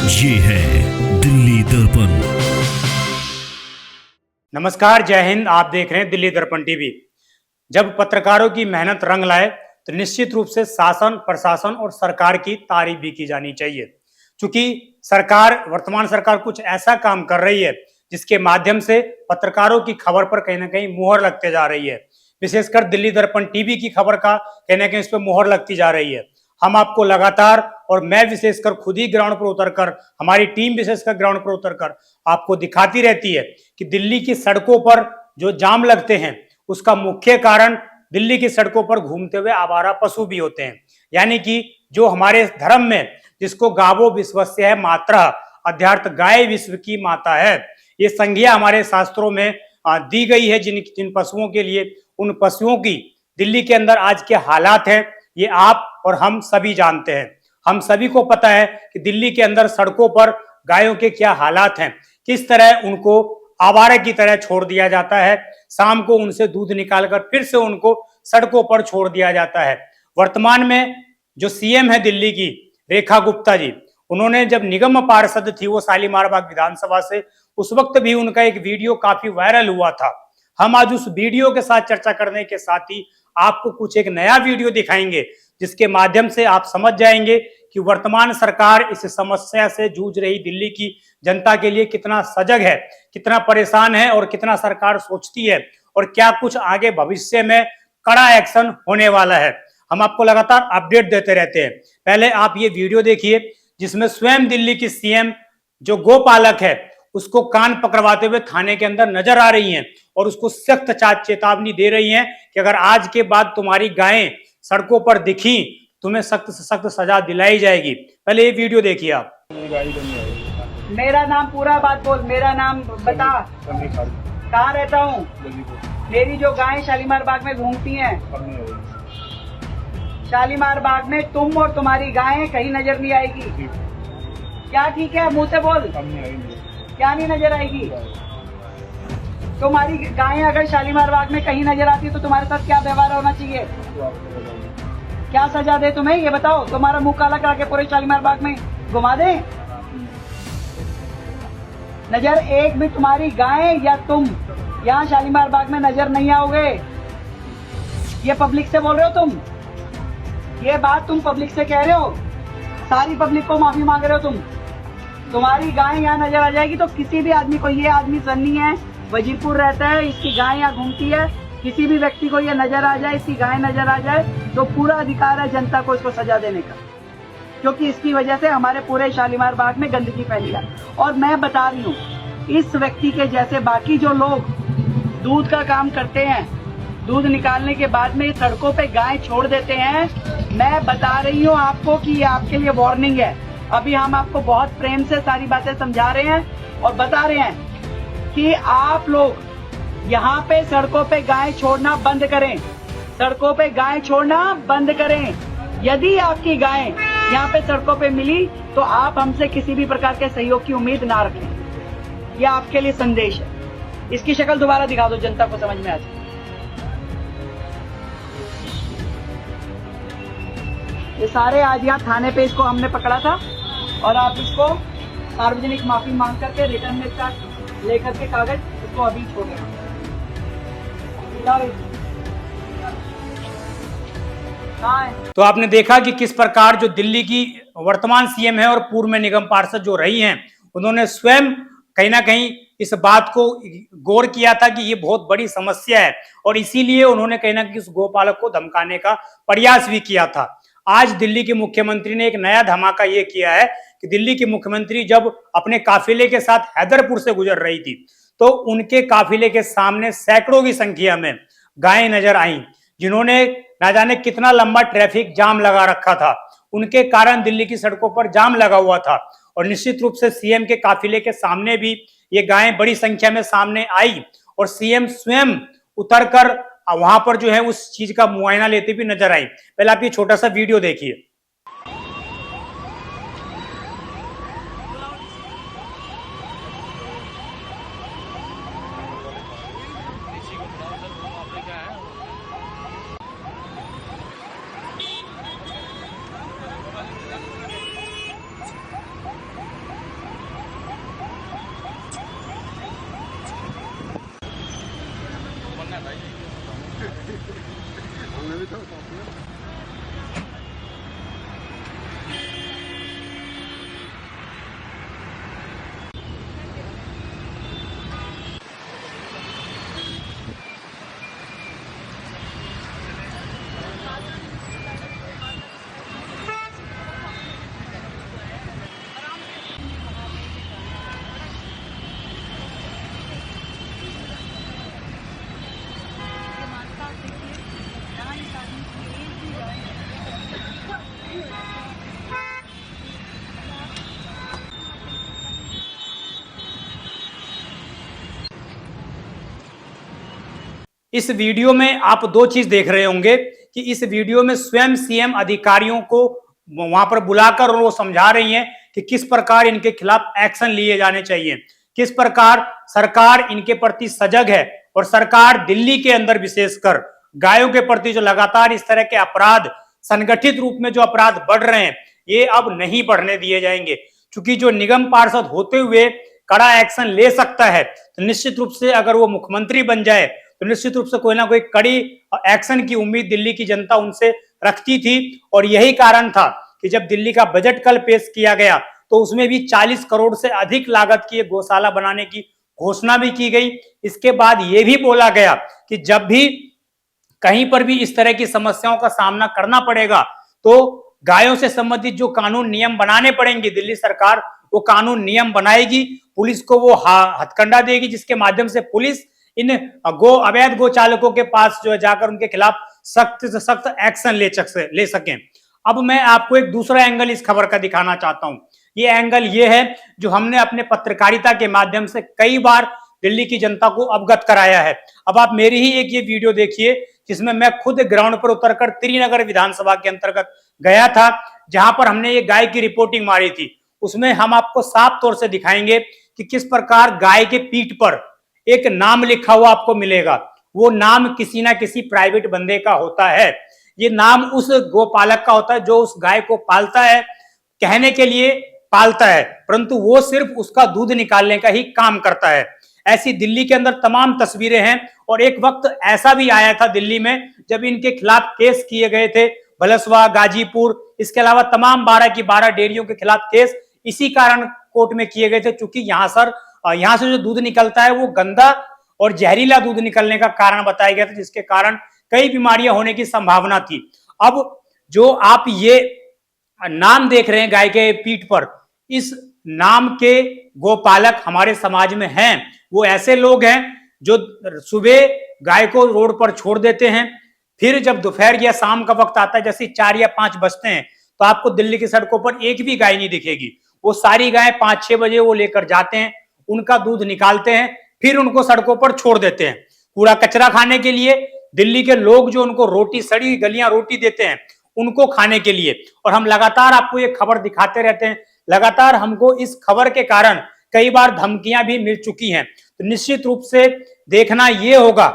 ये है दिल्ली दर्पण। नमस्कार, जय हिंद। आप देख रहे हैं दिल्ली दर्पण टीवी। जब पत्रकारों की मेहनत रंग लाए तो निश्चित रूप से शासन, प्रशासन और सरकार की तारीफ भी की जानी चाहिए। क्योंकि वर्तमान सरकार कुछ ऐसा काम कर रही है जिसके माध्यम से पत्रकारों की खबर पर कहीं ना कहीं मुहर लगते जा रही है। विशेषकर दिल्ली दर्पण टीवी की खबर का कहीं ना कहीं इस पर मुहर लगती जा रही है। हम आपको लगातार, और मैं विशेषकर खुद ही ग्राउंड पर उतरकर, हमारी टीम विशेषकर ग्राउंड पर उतरकर आपको दिखाती रहती है कि दिल्ली की सड़कों पर जो जाम लगते हैं उसका मुख्य कारण दिल्ली की सड़कों पर घूमते हुए आवारा पशु भी होते हैं। यानी कि जो हमारे धर्म में जिसको गावो विश्वस्य है मातरः, अध्यार्थ गाय विश्व की माता है, ये संज्ञा हमारे शास्त्रों में दी गई है। जिन पशुओं के लिए, उन पशुओं की दिल्ली के अंदर आज के हालात हैं ये आप और हम सभी जानते हैं। हम सभी को पता है कि दिल्ली के अंदर सड़कों पर गायों के क्या हालात हैं, किस तरह उनको आवारा की तरह छोड़ दिया जाता है। शाम को उनसे दूध निकालकर फिर से उनको सड़कों पर छोड़ दिया जाता है। वर्तमान में जो सीएम है दिल्ली की, रेखा गुप्ता जी, उन्होंने जब निगम पार्षद थी वो शालीमार बाग विधानसभा से, उस वक्त भी उनका एक वीडियो काफी वायरल हुआ था। हम आज उस वीडियो के साथ चर्चा करने के साथ ही आपको कुछ एक नया वीडियो दिखाएंगे जिसके माध्यम से आप समझ जाएंगे कि वर्तमान सरकार इस समस्या से जूझ रही दिल्ली की जनता के लिए कितना सजग है, कितना परेशान है और कितना सरकार सोचती है और क्या कुछ आगे भविष्य में कड़ा एक्शन होने वाला है। हम आपको लगातार अपडेट देते रहते हैं। पहले आप ये वीडियो देखिए जिसमें स्वयं दिल्ली की सीएम जो गोपालक है उसको कान पकड़वाते हुए थाने के अंदर नजर आ रही हैं और उसको सख्त चेतावनी दे रही हैं कि अगर आज के बाद तुम्हारी गायें सड़कों पर दिखी तुम्हें सख्त से सख्त सजा दिलाई जाएगी। पहले ये वीडियो देखिए आप। मेरा नाम पूरा बात बोल, मेरा नाम बता, कहाँ रहता हूँ। मेरी जो गायें शालीमार बाग में घूमती हैं, शालीमार बाग में तुम और तुम्हारी गायें कहीं नजर नहीं आएगी। क्या ठीक है, मुंह से बोल, क्या नहीं नजर आएगी। तुम्हारी गायें अगर शालीमार बाग में कहीं नजर आती है तो तुम्हारे साथ क्या व्यवहार होना चाहिए, क्या सजा दे तुम्हें, ये बताओ। तुम्हारा मुंह काला करा के पूरे शालीमार बाग में घुमा दे। नजर एक भी तुम्हारी गाय या तुम यहाँ शालीमार बाग में नजर नहीं आओगे। ये पब्लिक से बोल रहे हो तुम, ये बात तुम पब्लिक से कह रहे हो, सारी पब्लिक को माफी मांग रहे हो तुम। तुम्हारी गाय यहाँ नजर आ जाएगी तो किसी भी आदमी को, ये आदमी सन्नी है, वजीरपुर रहता है, इसकी गाय यहाँ घूमती है, किसी भी व्यक्ति को ये नजर आ जाए, इसकी गाय नजर आ जाए तो पूरा अधिकार है जनता को इसको सजा देने का, क्योंकि इसकी वजह से हमारे पूरे शालीमार बाग में गंदगी फैली है। और मैं बता रही हूँ, इस व्यक्ति के जैसे बाकी जो लोग दूध का काम करते हैं, दूध निकालने के बाद में सड़कों पे गाय छोड़ देते हैं, मैं बता रही हूँ आपको कि ये आपके लिए वार्निंग है। अभी हम आपको बहुत प्रेम से सारी बातें समझा रहे हैं और बता रहे हैं कि आप लोग यहाँ पे सड़कों पे गाय छोड़ना बंद करें, सड़कों पे गाय छोड़ना बंद करें। यदि आपकी गाय यहाँ पे सड़कों पे मिली तो आप हमसे किसी भी प्रकार के सहयोग की उम्मीद ना रखें। यह आपके लिए संदेश है। इसकी शक्ल दोबारा दिखा दो, जनता को समझ में आ जाए। ये सारे आज यहाँ थाने पे इसको हमने पकड़ा था और आप इसको सार्वजनिक माफी मांग करके रिटर्न में चार्ज लेकर के कागज इसको अभी छोड़े। तो आपने देखा कि किस प्रकार जो दिल्ली की वर्तमान सीएम है और पूर्व में निगम पार्षद जो रही हैं, उन्होंने स्वयं कहीं ना कहीं इस बात को गौर किया था कि ये बहुत बड़ी समस्या है और इसीलिए उन्होंने कहीं ना कहीं उस गोपालक को धमकाने का प्रयास भी किया था। आज दिल्ली के मुख्यमंत्री ने एक नया धमाका ये किया है कि दिल्ली की मुख्यमंत्री जब अपने काफिले के साथ हैदरपुर से गुजर रही थी तो उनके काफिले के सामने सैकड़ों की संख्या में गायें नजर आईं, जिन्होंने ना जाने कितना लंबा ट्रैफिक जाम लगा रखा था। उनके कारण दिल्ली की सड़कों पर जाम लगा हुआ था और निश्चित रूप से सीएम के काफिले के सामने भी ये गायें बड़ी संख्या में सामने आई और सीएम स्वयं उतरकर वहां पर जो है उस चीज का मुआयना लेते भी नजर आई। पहले आप ये छोटा सा वीडियो देखिए। इस वीडियो में आप दो चीज देख रहे होंगे कि इस वीडियो में स्वयं सीएम अधिकारियों को वहां पर बुलाकर और वो समझा रही हैं कि किस प्रकार इनके खिलाफ एक्शन लिए जाने चाहिए, किस प्रकार सरकार इनके प्रति सजग है और सरकार दिल्ली के अंदर विशेषकर गायों के प्रति जो लगातार इस तरह के अपराध, संगठित रूप में जो अपराध बढ़ रहे हैं, ये अब नहीं बढ़ने दिए जाएंगे। क्योंकि जो निगम पार्षद होते हुए कड़ा एक्शन ले सकता है, तो निश्चित रूप से अगर वो मुख्यमंत्री बन जाए तो निश्चित रूप से कोई ना कोई कड़ी एक्शन की उम्मीद दिल्ली की जनता उनसे रखती थी। और यही कारण था कि जब दिल्ली का बजट कल पेश किया गया तो उसमें भी 40 करोड़ से अधिक लागत की गौशाला बनाने की घोषणा भी की गई। इसके बाद यह भी बोला गया कि जब भी कहीं पर भी इस तरह की समस्याओं का सामना करना पड़ेगा तो गायों से संबंधित जो कानून नियम बनाने पड़ेंगे, दिल्ली सरकार वो कानून नियम बनाएगी, पुलिस को वो हथकंडा देगी, जिसके माध्यम से पुलिस इन अवैध गो चालकों के पास जो है जाकर उनके खिलाफ सख्त से सख्त एक्शन ले सकें। अब मैं आपको एक दूसरा एंगल इस खबर का दिखाना चाहता हूं। ये एंगल ये है जो हमने अपने पत्रकारिता के माध्यम से कई बार दिल्ली की जनता को अवगत कराया है। अब आप मेरी ही एक ये वीडियो देखिए जिसमें मैं खुद ग्राउंड पर उतरकर त्रिनगर विधानसभा के अंतर्गत गया था, जहां पर हमने ये गाय की रिपोर्टिंग मारी थी। उसमें हम आपको साफ तौर से दिखाएंगे कि किस प्रकार गाय के पीठ पर एक नाम लिखा हुआ आपको मिलेगा। वो नाम किसी ना किसी प्राइवेट बंदे का होता है। ये नाम उस गोपालक का होता है जो उस गाय को पालता है, कहने के लिए पालता है, परंतु वो सिर्फ उसका दूध निकालने का ही काम करता है। ऐसी दिल्ली के अंदर तमाम तस्वीरें हैं। और एक वक्त ऐसा भी आया था दिल्ली में जब इनके खिलाफ केस किए गए थे, भलसवा, गाजीपुर, इसके अलावा तमाम 12 की 12 डेयरियों के खिलाफ केस इसी कारण कोर्ट में किए गए थे, चूंकि यहाँ से जो दूध निकलता है वो गंदा और जहरीला दूध निकलने का कारण बताया गया था, जिसके कारण कई बीमारियां होने की संभावना थी। अब जो आप ये नाम देख रहे हैं गाय के पीठ पर, इस नाम के गोपालक हमारे समाज में हैं। वो ऐसे लोग हैं जो सुबह गाय को रोड पर छोड़ देते हैं, फिर जब दोपहर या शाम का वक्त आता है, जैसे 4 या 5 बजते हैं, तो आपको दिल्ली की सड़कों पर एक भी गाय नहीं दिखेगी। वो सारी गाय 5-6 बजे वो लेकर जाते हैं, उनका दूध निकालते हैं, फिर उनको सड़कों पर छोड़ देते हैं कूड़ा कचरा खाने के लिए। दिल्ली के लोग जो उनको रोटी, सड़ी गलियां रोटी देते हैं उनको खाने के लिए। और हम लगातार आपको ये खबर दिखाते रहते हैं। लगातार हमको इस खबर के कारण कई बार धमकियां भी मिल चुकी हैं। तो निश्चित रूप से देखना यह होगा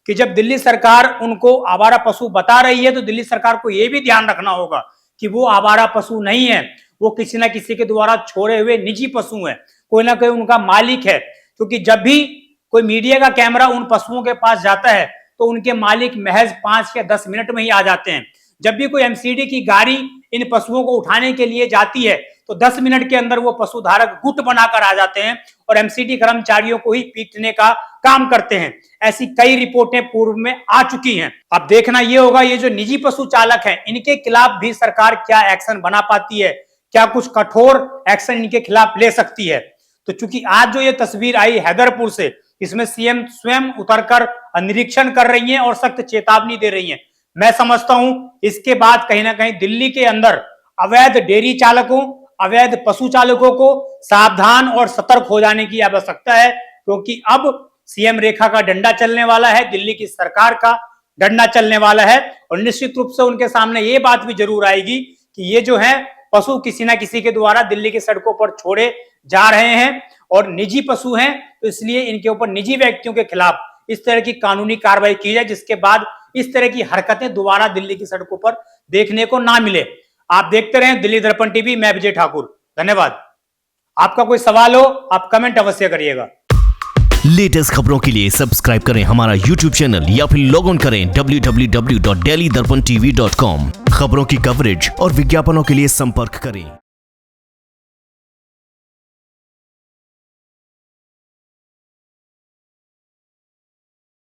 कि जब दिल्ली सरकार उनको आवारा पशु बता रही है तो दिल्ली सरकार को यह भी ध्यान रखना होगा कि वो आवारा पशु नहीं है, वो किसी ना किसी के द्वारा छोड़े हुए निजी पशु है, कोई ना कोई उनका मालिक है। क्योंकि जब भी कोई मीडिया का कैमरा उन पशुओं के पास जाता है तो उनके मालिक महज 5 या 10 मिनट में ही आ जाते हैं। जब भी कोई एमसीडी की गाड़ी इन पशुओं को उठाने के लिए जाती है तो 10 मिनट के अंदर वो पशुधारक गुट बनाकर आ जाते हैं और एमसीडी कर्मचारियों को ही पीटने का काम करते हैं। ऐसी कई रिपोर्टें पूर्व में आ चुकी हैं। अब देखना यह होगा ये जो निजी पशु चालक हैं इनके खिलाफ भी सरकार क्या एक्शन बना पाती है, क्या कुछ कठोर एक्शन इनके खिलाफ ले सकती है। तो चूंकि आज जो ये तस्वीर आई हैदरपुर से, इसमें सीएम स्वयं उतरकर निरीक्षण कर रही हैं और सख्त चेतावनी दे रही हैं। मैं समझता हूं इसके बाद कहीं ना कहीं दिल्ली के अंदर अवैध डेयरी चालकों, अवैध पशु चालकों को सावधान और सतर्क हो जाने की आवश्यकता है, क्योंकि अब सीएम रेखा का डंडा चलने वाला है, दिल्ली की सरकार का डंडा चलने वाला है। और निश्चित रूप से उनके सामने ये बात भी जरूर आएगी कि ये जो है पशु किसी ना किसी के द्वारा दिल्ली की सड़कों पर छोड़े जा रहे हैं और निजी पशु हैं, तो इसलिए इनके ऊपर निजी व्यक्तियों के खिलाफ इस तरह की कानूनी कार्रवाई की जाए, जिसके बाद इस तरह की हरकतें दोबारा दिल्ली की सड़कों पर देखने को ना मिले। आप देखते रहें दिल्ली दर्पण टीवी। मैं विजय ठाकुर, धन्यवाद। आपका कोई सवाल हो आप कमेंट अवश्य करिएगा। लेटेस्ट खबरों के लिए सब्सक्राइब करें हमारा YouTube चैनल या फिर लॉग ऑन करें www.delhidarpantv.com। खबरों की कवरेज और विज्ञापनों के लिए संपर्क करें।